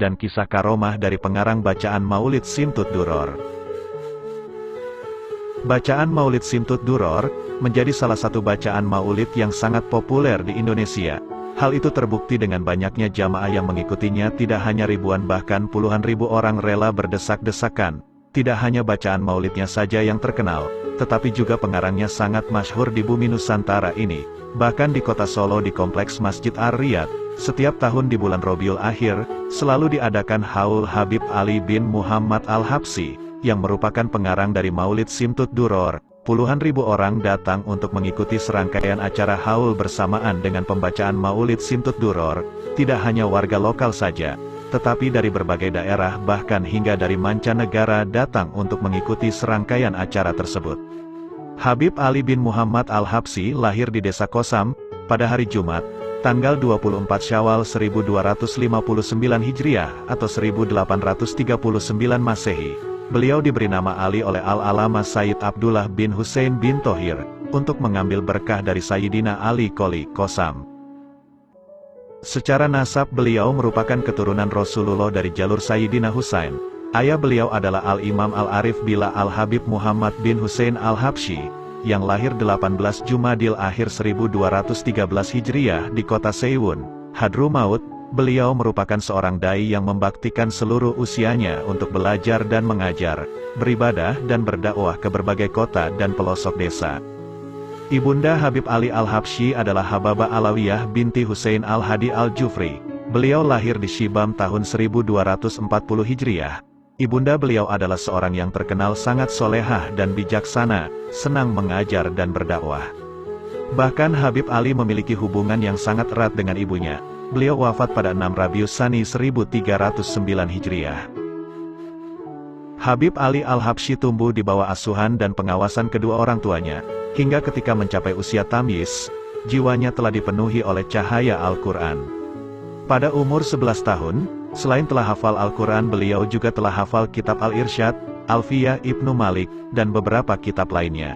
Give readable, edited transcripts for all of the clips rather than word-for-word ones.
dan kisah karomah dari pengarang bacaan Maulid Simtud Duror. Bacaan Maulid Simtud Duror menjadi salah satu bacaan maulid yang sangat populer di Indonesia. Hal itu terbukti dengan banyaknya jamaah yang mengikutinya, tidak hanya ribuan bahkan puluhan ribu orang rela berdesak-desakan. Tidak hanya bacaan maulidnya saja yang terkenal, tetapi juga pengarangnya sangat masyhur di bumi Nusantara ini. Bahkan di kota Solo di Kompleks Masjid Ar-Riyad, setiap tahun di bulan Rabiul Akhir, selalu diadakan Haul Habib Ali bin Muhammad Al-Habsyi, yang merupakan pengarang dari Maulid Simtud Duror. Puluhan ribu orang datang untuk mengikuti serangkaian acara haul bersamaan dengan pembacaan Maulid Simtud Duror. Tidak hanya warga lokal saja, tetapi dari berbagai daerah bahkan hingga dari mancanegara datang untuk mengikuti serangkaian acara tersebut. Habib Ali bin Muhammad Al-Habsyi lahir di Desa Kosam, pada hari Jumat, tanggal 24 Syawal 1259 Hijriah atau 1839 Masehi. Beliau diberi nama Ali oleh Al-Alama Sayyid Abdullah bin Husain bin Thohir, untuk mengambil berkah dari Sayyidina Ali Qoli Kosam. Secara nasab beliau merupakan keturunan Rasulullah dari jalur Sayyidina Husain. Ayah beliau adalah Al-Imam Al-Arif Billah Al-Habib Muhammad bin Husain Al-Habsyi, yang lahir 18 Jumadil Akhir 1213 Hijriah di kota Seiwun, Hadrumaut. Beliau merupakan seorang dai yang membaktikan seluruh usianya untuk belajar dan mengajar, beribadah dan berdakwah ke berbagai kota dan pelosok desa. Ibunda Habib Ali Al-Habsyi adalah Hababah Alawiyah binti Husain Al-Hadi Al-Jufri. Beliau lahir di Shibam tahun 1240 Hijriah. Ibunda beliau adalah seorang yang terkenal sangat solehah dan bijaksana, senang mengajar dan berdakwah. Bahkan Habib Ali memiliki hubungan yang sangat erat dengan ibunya. Beliau wafat pada 6 Rabius Tsani 1309 Hijriah. Habib Ali Al-Habsyi tumbuh di bawah asuhan dan pengawasan kedua orang tuanya, hingga ketika mencapai usia tamyiz, jiwanya telah dipenuhi oleh cahaya Al-Quran. Pada umur 11 tahun, selain telah hafal Al-Quran, beliau juga telah hafal kitab Al-Irsyad, Alfiyah Ibnu Malik, dan beberapa kitab lainnya.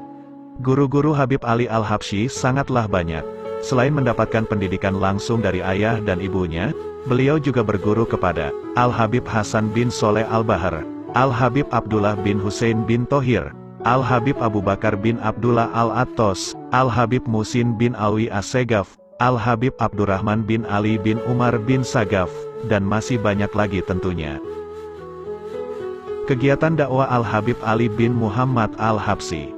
Guru-guru Habib Ali Al-Habsyi sangatlah banyak. Selain mendapatkan pendidikan langsung dari ayah dan ibunya, beliau juga berguru kepada Al-Habib Hasan bin Soleh Al-Bahar, Al-Habib Abdullah bin Husain bin Thohir, Al-Habib Abu Bakar bin Abdullah Al-Attos, Al-Habib Musin bin Alwi As-Segaf, Al-Habib Abdurrahman bin Ali bin Umar bin Sagaf, dan masih banyak lagi tentunya. Kegiatan dakwah Al-Habib Ali bin Muhammad Al-Habsyi.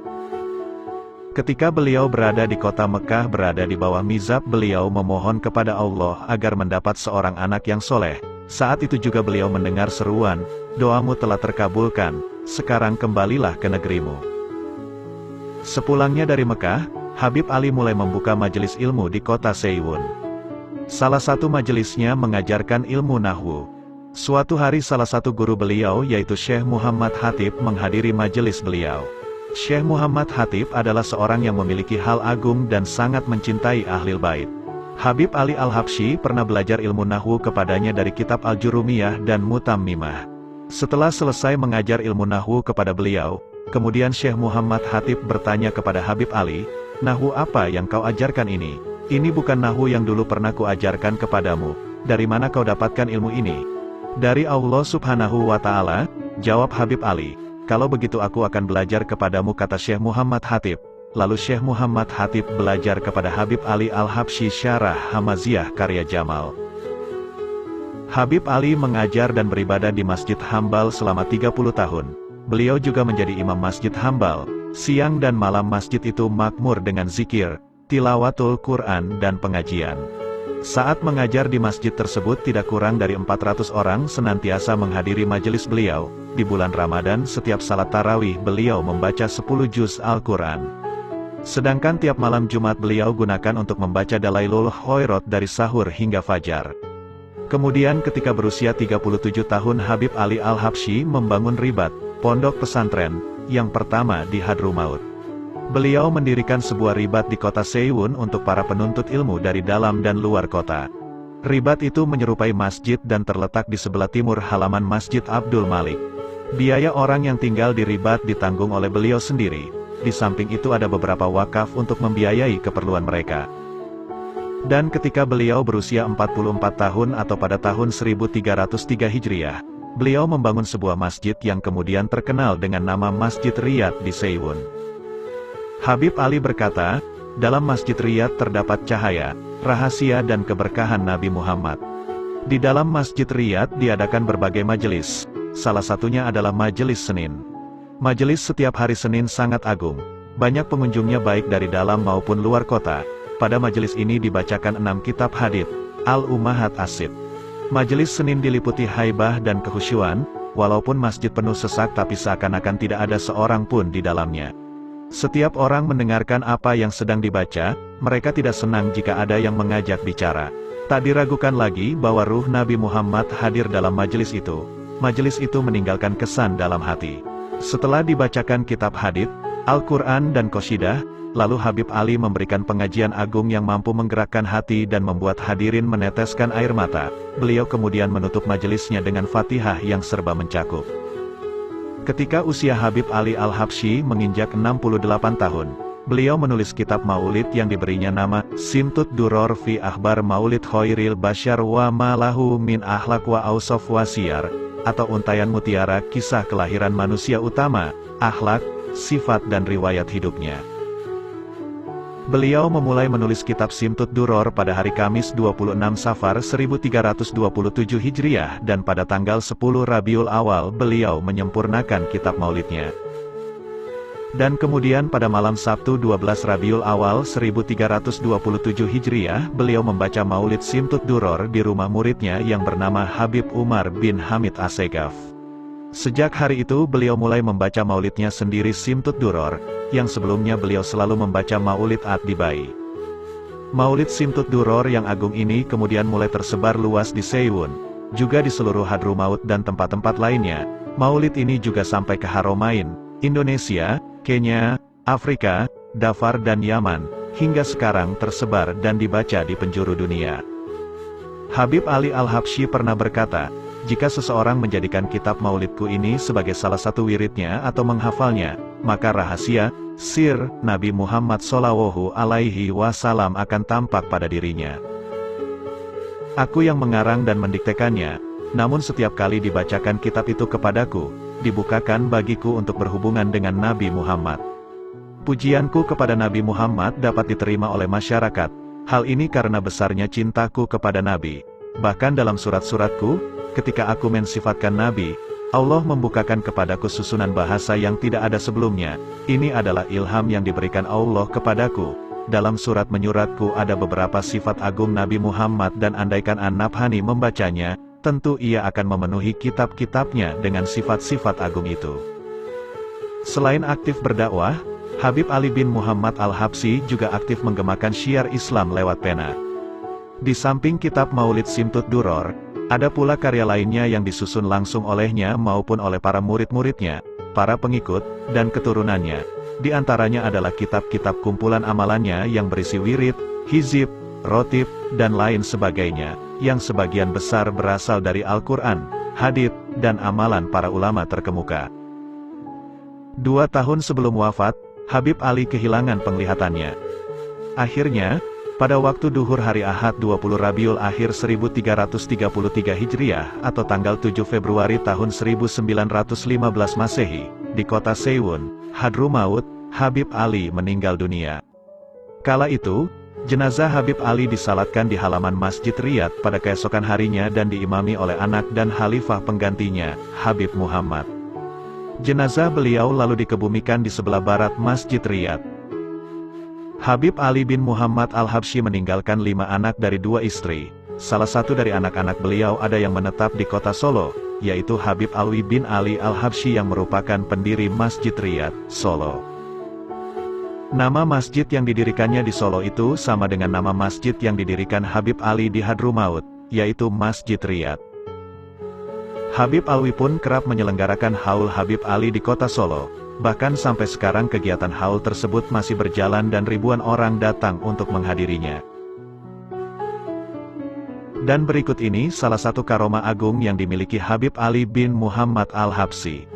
Ketika beliau berada di kota Mekah, berada di bawah mizab, beliau memohon kepada Allah agar mendapat seorang anak yang soleh. Saat itu juga beliau mendengar seruan, "Doamu telah terkabulkan, sekarang kembalilah ke negerimu." Sepulangnya dari Mekah, Habib Ali mulai membuka majelis ilmu di kota Seiwun. Salah satu majelisnya mengajarkan ilmu nahwu. Suatu hari salah satu guru beliau yaitu Syekh Muhammad Hatib menghadiri majelis beliau. Syekh Muhammad Hatib adalah seorang yang memiliki hal agung dan sangat mencintai Ahlul Bait. Habib Ali Al-Habsyi pernah belajar ilmu nahwu kepadanya dari kitab Al-Jurumiyah dan Mutammimah. Setelah selesai mengajar ilmu nahwu kepada beliau, kemudian Syekh Muhammad Hatib bertanya kepada Habib Ali, "Nahwu apa yang kau ajarkan ini? Ini bukan nahwu yang dulu pernah kuajarkan kepadamu. Dari mana kau dapatkan ilmu ini?" "Dari Allah Subhanahu wa Ta'ala," jawab Habib Ali. "Kalau begitu aku akan belajar kepadamu," kata Syekh Muhammad Hatib. Lalu Syekh Muhammad Hatib belajar kepada Habib Ali Al-Habsyi Syarah Hamaziyah karya Jamal. Habib Ali mengajar dan beribadah di Masjid Hambal selama 30 tahun. Beliau juga menjadi imam Masjid Hambal. Siang dan malam masjid itu makmur dengan zikir, tilawatul Quran dan pengajian. Saat mengajar di masjid tersebut tidak kurang dari 400 orang senantiasa menghadiri majelis beliau. Di bulan Ramadan setiap salat tarawih beliau membaca 10 juz Al-Quran. Sedangkan tiap malam Jumat beliau gunakan untuk membaca Dalailul Khairat dari sahur hingga fajar. Kemudian ketika berusia 37 tahun Habib Ali Al-Habsyi membangun ribat, pondok pesantren, yang pertama di Hadrumaut. Beliau mendirikan sebuah ribat di kota Seiwun untuk para penuntut ilmu dari dalam dan luar kota. Ribat itu menyerupai masjid dan terletak di sebelah timur halaman Masjid Abdul Malik. Biaya orang yang tinggal di ribat ditanggung oleh beliau sendiri. Di samping itu ada beberapa wakaf untuk membiayai keperluan mereka. Dan ketika beliau berusia 44 tahun atau pada tahun 1303 Hijriah, beliau membangun sebuah masjid yang kemudian terkenal dengan nama Masjid Riyadh di Seiwon. Habib Ali berkata, dalam Masjid Riyadh terdapat cahaya, rahasia dan keberkahan Nabi Muhammad. Di dalam Masjid Riyadh diadakan berbagai majelis, salah satunya adalah Majelis Senin. Majelis setiap hari Senin sangat agung, banyak pengunjungnya baik dari dalam maupun luar kota. Pada majelis ini dibacakan 6 kitab hadits, Al-Ummahat As-Sitt. Majelis Senin diliputi haibah dan kekhusyuan, walaupun masjid penuh sesak tapi seakan-akan tidak ada seorang pun di dalamnya. Setiap orang mendengarkan apa yang sedang dibaca, mereka tidak senang jika ada yang mengajak bicara. Tak diragukan lagi bahwa ruh Nabi Muhammad hadir dalam majelis itu. Majelis itu meninggalkan kesan dalam hati. Setelah dibacakan kitab hadits, Al-Quran dan Qasidah, lalu Habib Ali memberikan pengajian agung yang mampu menggerakkan hati dan membuat hadirin meneteskan air mata. Beliau kemudian menutup majelisnya dengan Fatihah yang serba mencakup. Ketika usia Habib Ali Al-Habsyi menginjak 68 tahun, beliau menulis kitab Maulid yang diberinya nama Simtud Duror fi Akhbar Maulid Khairil Bashar wa ma lahu min Akhlaq wa Awsaf wa Siyar, atau Untaian Mutiara Kisah Kelahiran Manusia Utama, Akhlak, Sifat dan Riwayat Hidupnya. Beliau memulai menulis kitab Simtud Duror pada hari Kamis 26 Safar 1327 Hijriah dan pada tanggal 10 Rabiul Awal beliau menyempurnakan kitab maulidnya. Dan kemudian pada malam Sabtu 12 Rabiul Awal 1327 Hijriah beliau membaca maulid Simtud Duror di rumah muridnya yang bernama Habib Umar bin Hamid Assegaf. Sejak hari itu beliau mulai membaca maulidnya sendiri Simtud Duror, yang sebelumnya beliau selalu membaca maulid At-Tibai. Maulid Simtud Duror yang agung ini kemudian mulai tersebar luas di Seiwon, juga di seluruh Hadrumaut dan tempat-tempat lainnya. Maulid ini juga sampai ke Haromain, Indonesia, Kenya, Afrika, Dhafar dan Yaman, hingga sekarang tersebar dan dibaca di penjuru dunia. Habib Ali Al-Habsyi pernah berkata, jika seseorang menjadikan kitab maulidku ini sebagai salah satu wiridnya atau menghafalnya, maka rahasia, sir, Nabi Muhammad Shallallahu Alaihi Wasallam akan tampak pada dirinya. Aku yang mengarang dan mendiktekannya, namun setiap kali dibacakan kitab itu kepadaku, dibukakan bagiku untuk berhubungan dengan Nabi Muhammad. Pujianku kepada Nabi Muhammad dapat diterima oleh masyarakat, hal ini karena besarnya cintaku kepada Nabi. Bahkan dalam surat-suratku, ketika aku mensifatkan Nabi, Allah membukakan kepadaku susunan bahasa yang tidak ada sebelumnya. Ini adalah ilham yang diberikan Allah kepadaku. Dalam surat menyuratku ada beberapa sifat agung Nabi Muhammad dan andaikan An-Nabhani membacanya, tentu ia akan memenuhi kitab-kitabnya dengan sifat-sifat agung itu. Selain aktif berdakwah, Habib Ali bin Muhammad Al-Habsyi juga aktif menggemakan syiar Islam lewat pena. Di samping kitab Maulid Simtud Duror, ada pula karya lainnya yang disusun langsung olehnya maupun oleh para murid-muridnya, para pengikut, dan keturunannya. Di antaranya adalah kitab-kitab kumpulan amalannya yang berisi wirid, hizib, rotib, dan lain sebagainya, yang sebagian besar berasal dari Al-Quran, hadits, dan amalan para ulama terkemuka. 2 tahun sebelum wafat, Habib Ali kehilangan penglihatannya. Akhirnya, pada waktu duhur hari Ahad 20 Rabiul Akhir 1333 Hijriah atau tanggal 7 Februari tahun 1915 Masehi, di kota Seiwon, Hadrumaut, Habib Ali meninggal dunia. Kala itu, jenazah Habib Ali disalatkan di halaman Masjid Riyadh pada keesokan harinya dan diimami oleh anak dan khalifah penggantinya, Habib Muhammad. Jenazah beliau lalu dikebumikan di sebelah barat Masjid Riyadh. Habib Ali bin Muhammad Al-Habsyi meninggalkan 5 anak dari 2 istri. Salah satu dari anak-anak beliau ada yang menetap di kota Solo, yaitu Habib Alwi bin Ali Al-Habsyi yang merupakan pendiri Masjid Riyadh, Solo. Nama masjid yang didirikannya di Solo itu sama dengan nama masjid yang didirikan Habib Ali di Hadrumaut, yaitu Masjid Riyadh. Habib Alwi pun kerap menyelenggarakan haul Habib Ali di kota Solo. Bahkan sampai sekarang kegiatan haul tersebut masih berjalan dan ribuan orang datang untuk menghadirinya. Dan berikut ini salah satu karomah agung yang dimiliki Habib Ali bin Muhammad Al-Habsyi.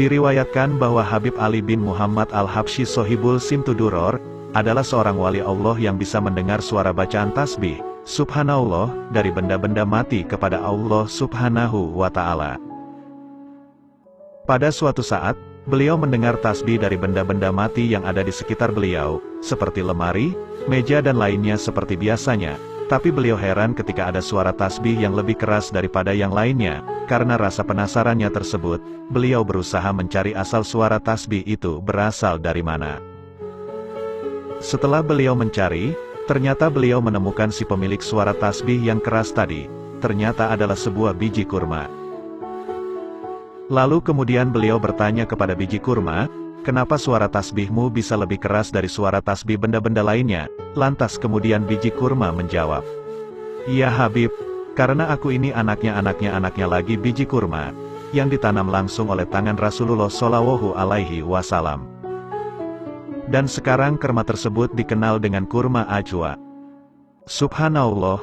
Diriwayatkan bahwa Habib Ali bin Muhammad Al-Habsyi Sohibul Simtud Duror, adalah seorang wali Allah yang bisa mendengar suara bacaan tasbih, subhanallah, dari benda-benda mati kepada Allah subhanahu wa ta'ala. Pada suatu saat, beliau mendengar tasbih dari benda-benda mati yang ada di sekitar beliau, seperti lemari, meja dan lainnya seperti biasanya. Tapi beliau heran ketika ada suara tasbih yang lebih keras daripada yang lainnya. Karena rasa penasarannya tersebut, beliau berusaha mencari asal suara tasbih itu berasal dari mana. Setelah beliau mencari, ternyata beliau menemukan si pemilik suara tasbih yang keras tadi. Ternyata adalah sebuah biji kurma. Lalu kemudian beliau bertanya kepada biji kurma, "Kenapa suara tasbihmu bisa lebih keras dari suara tasbih benda-benda lainnya?" Lantas kemudian biji kurma menjawab, "Ya Habib, karena aku ini anaknya lagi biji kurma, yang ditanam langsung oleh tangan Rasulullah Shallallahu Alaihi Wasallam. Dan sekarang kurma tersebut dikenal dengan kurma ajwa." Subhanallah,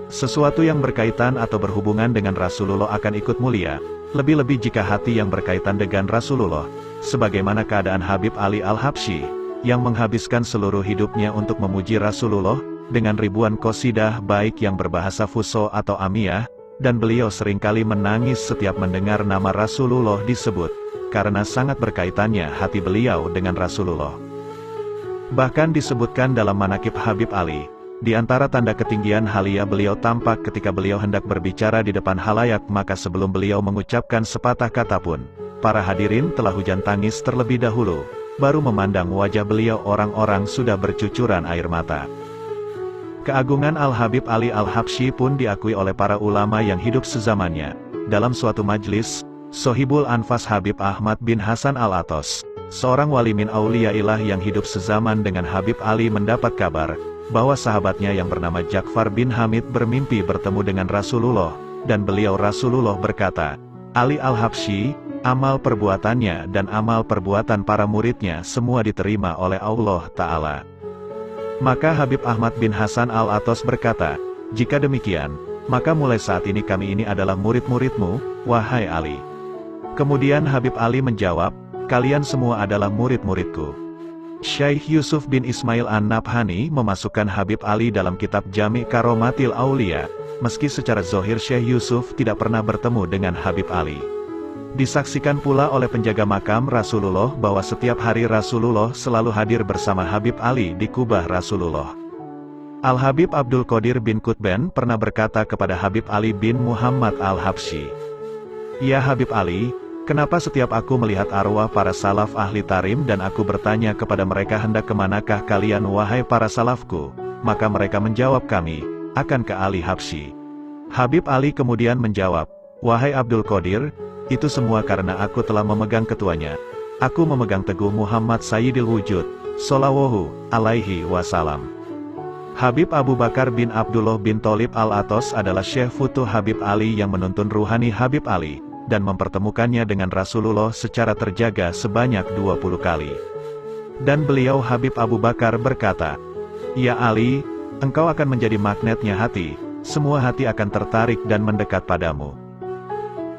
sesuatu yang berkaitan atau berhubungan dengan Rasulullah akan ikut mulia, lebih-lebih jika hati yang berkaitan dengan Rasulullah, sebagaimana keadaan Habib Ali Al-Habsyi, yang menghabiskan seluruh hidupnya untuk memuji Rasulullah, dengan ribuan qasidah baik yang berbahasa Fuso atau Amiyah, dan beliau seringkali menangis setiap mendengar nama Rasulullah disebut, karena sangat berkaitannya hati beliau dengan Rasulullah. Bahkan disebutkan dalam manaqib Habib Ali, di antara tanda ketinggian halia beliau tampak ketika beliau hendak berbicara di depan halayak, maka sebelum beliau mengucapkan sepatah kata pun, para hadirin telah hujan tangis terlebih dahulu. Baru memandang wajah beliau orang-orang sudah bercucuran air mata. Keagungan Al-Habib Ali Al-Habsyi pun diakui oleh para ulama yang hidup sezamannya. Dalam suatu majlis, Sohibul Anfas Habib Ahmad bin Hasan Al-Atos, seorang wali min auliyaillah yang hidup sezaman dengan Habib Ali, mendapat kabar bahwa sahabatnya yang bernama Ja'far bin Hamid bermimpi bertemu dengan Rasulullah, dan beliau Rasulullah berkata, "Ali Al-Habsyi, amal perbuatannya dan amal perbuatan para muridnya semua diterima oleh Allah Ta'ala." Maka Habib Ahmad bin Hasan Al-Atos berkata, "Jika demikian, maka mulai saat ini kami ini adalah murid-muridmu, wahai Ali." Kemudian Habib Ali menjawab, "Kalian semua adalah murid-muridku." Syekh Yusuf bin Ismail An-Nabhani memasukkan Habib Ali dalam kitab Jami' Karomatil Aulia, meski secara zahir Syekh Yusuf tidak pernah bertemu dengan Habib Ali. Disaksikan pula oleh penjaga makam Rasulullah bahwa setiap hari Rasulullah selalu hadir bersama Habib Ali di kubah Rasulullah. Al-Habib Abdul Qadir bin Qutban pernah berkata kepada Habib Ali bin Muhammad Al-Habsyi, "Ya Habib Ali, kenapa setiap aku melihat arwah para salaf ahli tarim dan aku bertanya kepada mereka, hendak kemanakah kalian wahai para salafku? Maka mereka menjawab, kami akan ke Ali Habsyi." Habib Ali kemudian menjawab, "Wahai Abdul Qadir, itu semua karena aku telah memegang ketuanya. Aku memegang teguh Muhammad Sayyidil Wujud, Shallallahu Alaihi Wasallam." Habib Abu Bakar bin Abdullah bin Tholib Al-Atos adalah Syekh Futuh Habib Ali yang menuntun ruhani Habib Ali, dan mempertemukannya dengan Rasulullah secara terjaga sebanyak 20 kali. Dan beliau Habib Abu Bakar berkata, "Ya Ali, engkau akan menjadi magnetnya hati, semua hati akan tertarik dan mendekat padamu."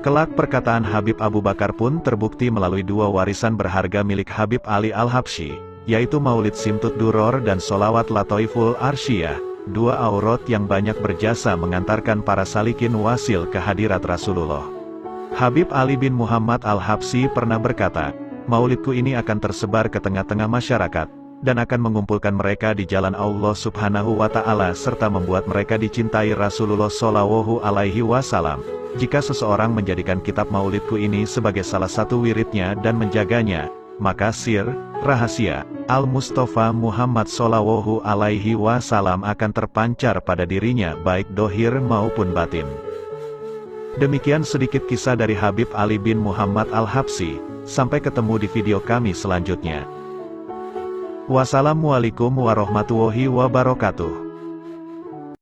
Kelak perkataan Habib Abu Bakar pun terbukti melalui dua warisan berharga milik Habib Ali Al-Habsyi, yaitu Maulid Simtud Duror dan Sholawat Latoiful Arsyiyah, dua aurat yang banyak berjasa mengantarkan para salikin wasil ke hadirat Rasulullah. Habib Ali bin Muhammad Al-Habsyi pernah berkata, "Maulidku ini akan tersebar ke tengah-tengah masyarakat, dan akan mengumpulkan mereka di jalan Allah Subhanahu wa Ta'ala serta membuat mereka dicintai Rasulullah Shallallahu Alaihi Wasallam. Jika seseorang menjadikan kitab maulidku ini sebagai salah satu wiridnya dan menjaganya, maka sir, rahasia, Al-Mustafa Muhammad Shallallahu Alaihi Wasallam akan terpancar pada dirinya baik dohir maupun batin." Demikian sedikit kisah dari Habib Ali bin Muhammad Al-Habsyi. Sampai ketemu di video kami selanjutnya. Wassalamualaikum warahmatullahi wabarakatuh.